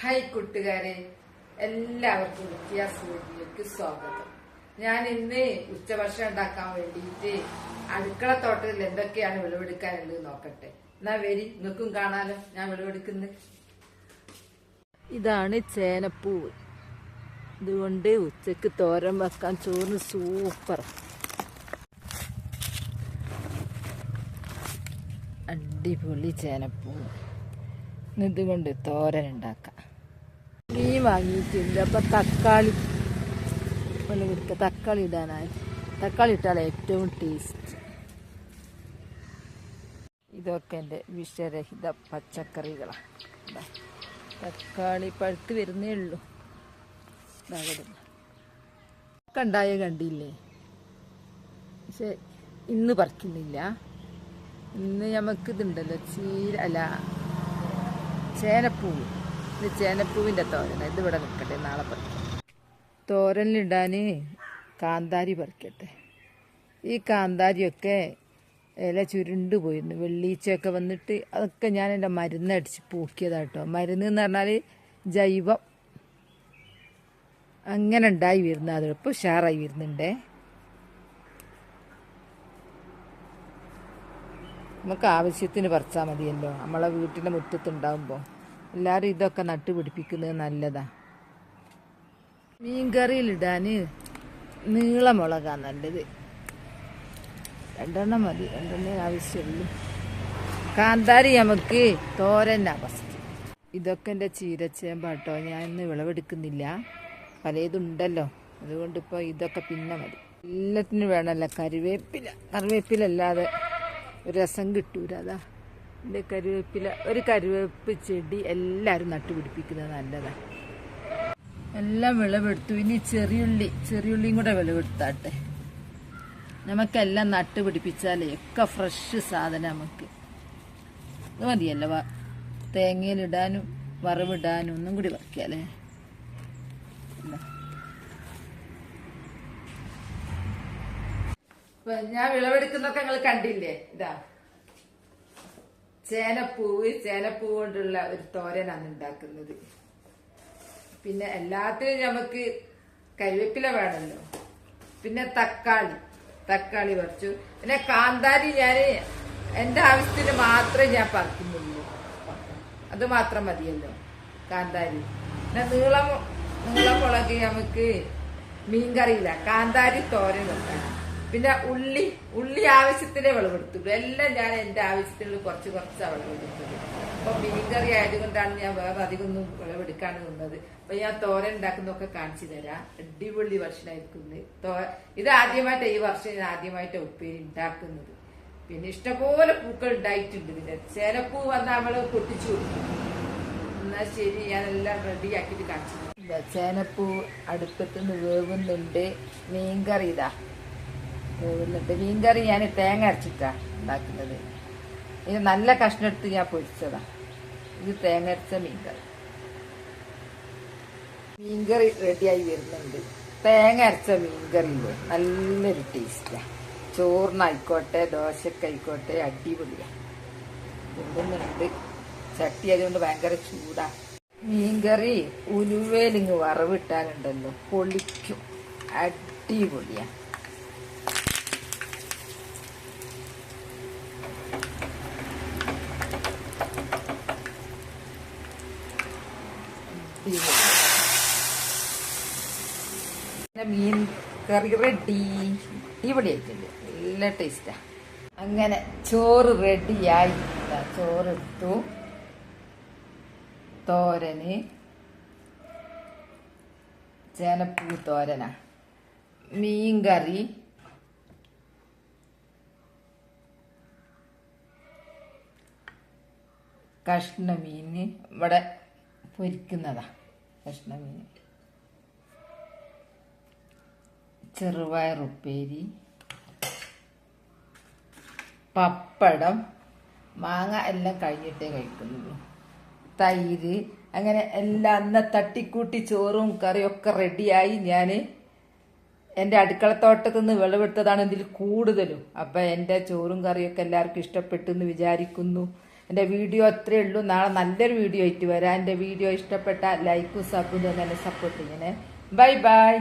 Hi കൂട്ടുകാരെ, എല്ലാവർക്കും വ്യത്യാസ വീഡിയോയ്ക്ക് സ്വാഗതം. ഞാൻ ഇന്ന് ഉച്ചഭക്ഷണം ഉണ്ടാക്കാൻ വേണ്ടിയിട്ട് അടുക്കള തോട്ടത്തിൽ എന്തൊക്കെയാണ് വിളവെടുക്കാനുള്ളത് നോക്കട്ടെ. എന്നാ വരി, നിങ്ങൾക്കും കാണാലോ ഞാൻ വിളവെടുക്കുന്നത്. ഇതാണ് ചേനപ്പൂവ്. ഇതുകൊണ്ട് ഉച്ചക്ക് തോരൻ വെക്കാൻ ചോറിന് സൂപ്പർ. അടിപൊളി ചേനപ്പൂവ്. ഇതുകൊണ്ട് തോരൻ ഉണ്ടാക്കാം. മീൻ വാങ്ങിയിട്ടുണ്ട്. അപ്പം തക്കാളി ഇടാനായി. തക്കാളി ഇട്ടാൽ ഏറ്റവും ടേസ്റ്റ്. ഇതൊക്കെ എൻ്റെ വിഷരഹിത പച്ചക്കറികളാണ്. തക്കാളി പഴുത്ത് വരുന്നേ ഉള്ളൂ. ഒക്കെ ഉണ്ടായ കണ്ടില്ലേ, പക്ഷെ ഇന്ന് പറിക്കുന്നില്ല. ഇന്ന് നമുക്ക് ഇതുണ്ടല്ലോ ചേനപ്പൂവ്. ഇത് ചേനപ്പൂവിൻ്റെ തോരന. ഇതിവിടെ നിൽക്കട്ടെ, നാളെ പറിക്കാം. തോരനിലിടാൻ കാന്താരി പറിക്കട്ടെ. ഈ കാന്താരിയൊക്കെ ഇല ചുരുണ്ട് പോയിരുന്നു. വെള്ളീച്ചയൊക്കെ വന്നിട്ട് അതൊക്കെ ഞാൻ എൻ്റെ മരുന്നടിച്ച് പൂക്കിയതാട്ടോ. മരുന്ന് എന്ന് പറഞ്ഞാൽ ജൈവം. അങ്ങനെ ഉണ്ടായി വരുന്നത്. അതിപ്പോൾ ഉഷാറായി വരുന്നുണ്ടേ. നമുക്ക് ആവശ്യത്തിന് പറിച്ചാൽ മതിയല്ലോ. നമ്മളെ വീട്ടിൻ്റെ മുറ്റത്തുണ്ടാകുമ്പോൾ എല്ലാവരും ഇതൊക്കെ നട്ടുപിടിപ്പിക്കുന്നത് നല്ലതാണ്. മീൻകറിയിലിടാൻ നീളമുളകാണ് നല്ലത്. 2 മതി, 2 ആവശ്യമുള്ളൂ. കാന്താരി നമുക്ക് തോരനാ ഫസ്റ്റ്. ഇതൊക്കെ എൻ്റെ ചീരച്ചേമ്പാട്ടോ. ഞാൻ ഇന്ന് വിളവെടുക്കുന്നില്ല, പലതുണ്ടല്ലോ. അതുകൊണ്ട് ഇപ്പോൾ ഇതൊക്കെ പിന്നെ മതി. എല്ലാത്തിനും വേണമല്ലോ കറിവേപ്പില അല്ലാതെ ഒരു രസം കിട്ടൂല. അതാ എൻ്റെ ഒരു കറിവേപ്പ് ചെടി എല്ലാവരും നട്ടുപിടിപ്പിക്കുന്നത് നല്ലതാണ്. എല്ലാം വിളവെടുത്തു. ഇനി ചെറിയുള്ളിയും കൂടെ വിളവെടുത്താട്ടെ. നമുക്കെല്ലാം നട്ടുപിടിപ്പിച്ചാലേ ഒക്കെ ഫ്രഷ് സാധനം നമുക്ക് ഇത് മതിയല്ലോ. തേങ്ങയിലിടാനും വറവിടാനും ഒന്നും കൂടി വയ്ക്കാല്ലേ. ഞാൻ വിളവെടുക്കുന്നൊക്കെ നിങ്ങൾ കണ്ടില്ലേ. ഇതാ ചേനപ്പൂവ് കൊണ്ടുള്ള ഒരു തോരനാണ് ഉണ്ടാക്കുന്നത്. പിന്നെ എല്ലാത്തിനും നമുക്ക് കരിവേപ്പില വേണമല്ലോ. പിന്നെ തക്കാളി പറിച്ചു. പിന്നെ കാന്താരി ഞാൻ എൻ്റെ ആവശ്യത്തിന് മാത്രമേ ഞാൻ പറിക്കുന്നുള്ളൂ. അത് മാത്രം മതിയല്ലോ കാന്താരി. പിന്നെ നീളമുളക് നമുക്ക് മീൻകറിയില്ല, കാന്താരി തോരൻ വെക്കാം. പിന്നെ ഉള്ളി ആവശ്യത്തിനേ വിളവെടുത്തുള്ളൂ. എല്ലാം ഞാൻ എൻ്റെ ആവശ്യത്തിനുള്ള കുറച്ചാണ് വിളവെടുത്തത്. അപ്പൊ മീൻകറി ആയതുകൊണ്ടാണ് ഞാൻ വേറെ അധികമൊന്നും വിളവെടുക്കാണ് നിന്നത്. അപ്പൊ ഞാൻ തോരൻ ഉണ്ടാക്കുന്നതൊക്കെ കാണിച്ചു തരാം. അടിപൊളി ഭക്ഷണമായിരിക്കുന്നത്. ഇത് ആദ്യമായിട്ട് ഈ വർഷം ഞാൻ ആദ്യമായിട്ട് ഉപ്പേരി ഉണ്ടാക്കുന്നത്. പിന്നെ ഇഷ്ടംപോലെ പൂക്കൾ ഉണ്ടായിട്ടുണ്ട്. പിന്നെ ചേനപ്പൂ വന്നാൽ നമ്മള് പൊട്ടിച്ചു കൊടുക്കും. എന്നാ ശരി, ഞാനെല്ലാം റെഡിയാക്കിയിട്ട് കാണിച്ചു. ചേനപ്പൂ അടുപ്പത്തുനിന്ന് വേവുന്നുണ്ട്. മീൻകറി ഇതാ വേവുന്നുണ്ട്. മീൻകറി ഞാൻ തേങ്ങ അരച്ചിട്ടാണ് ഉണ്ടാക്കുന്നത്. ഇത് നല്ല കഷ്ണം എടുത്ത് ഞാൻ പൊരിച്ചതാ. ഇത് തേങ്ങ അരച്ച മീൻകറി റെഡിയായി വരുന്നുണ്ട്. തേങ്ങ അരച്ച മീൻകറിയില്ലേ, നല്ലൊരു ടേസ്റ്റാണ്. ചോറിനായിക്കോട്ടെ ദോശക്കായിക്കോട്ടെ അടിപൊളിയാണ്. കൊണ്ടുവന്നുണ്ട്. ചട്ടി അതുകൊണ്ട് ഭയങ്കര ചൂടാ. മീൻകറി ഉലുവേലിങ്ങ് വറവിട്ടാലുണ്ടല്ലോ, പൊളിക്കും. അടിപൊളിയാണ്. മീൻ കറി റെഡി. അടിപൊളിയായിട്ടുണ്ട്, നല്ല ടേസ്റ്റാ. അങ്ങനെ ചോറ് റെഡിയായി. ചോറെടുത്തു. തോരന് ചേനപ്പൂ തോരനാ. മീൻകറി, കഷ്ണമീന് ഇവിടെ പൊരിക്കുന്നതാ. കഷ്ണമീൻ, ചെറുപയറുപ്പേരി, പപ്പടം, മാങ്ങ എല്ലാം കഴിഞ്ഞിട്ടേ കഴിക്കുന്നുള്ളൂ, തൈര്. അങ്ങനെ എല്ലാം അന്ന തട്ടിക്കൂട്ടി ചോറും കറിയും ഒക്കെ റെഡിയായി. ഞാൻ എൻ്റെ അടുക്കളത്തോട്ടത്തിൽ നിന്ന് വിളവെടുത്തതാണ് ഇതിൽ കൂടുതലും. അപ്പം എൻ്റെ ചോറും കറിയൊക്കെ എല്ലാവർക്കും ഇഷ്ടപ്പെട്ടെന്ന് വിചാരിക്കുന്നു. എൻ്റെ വീഡിയോ അത്രയേ ഉള്ളൂ. നാളെ നല്ലൊരു വീഡിയോ ആയിട്ട് വരാം. എൻ്റെ വീഡിയോ ഇഷ്ടപ്പെട്ട ലൈക്കും സബും തന്നെ സപ്പോർട്ട് ചെയ്യണേ. Bye bye.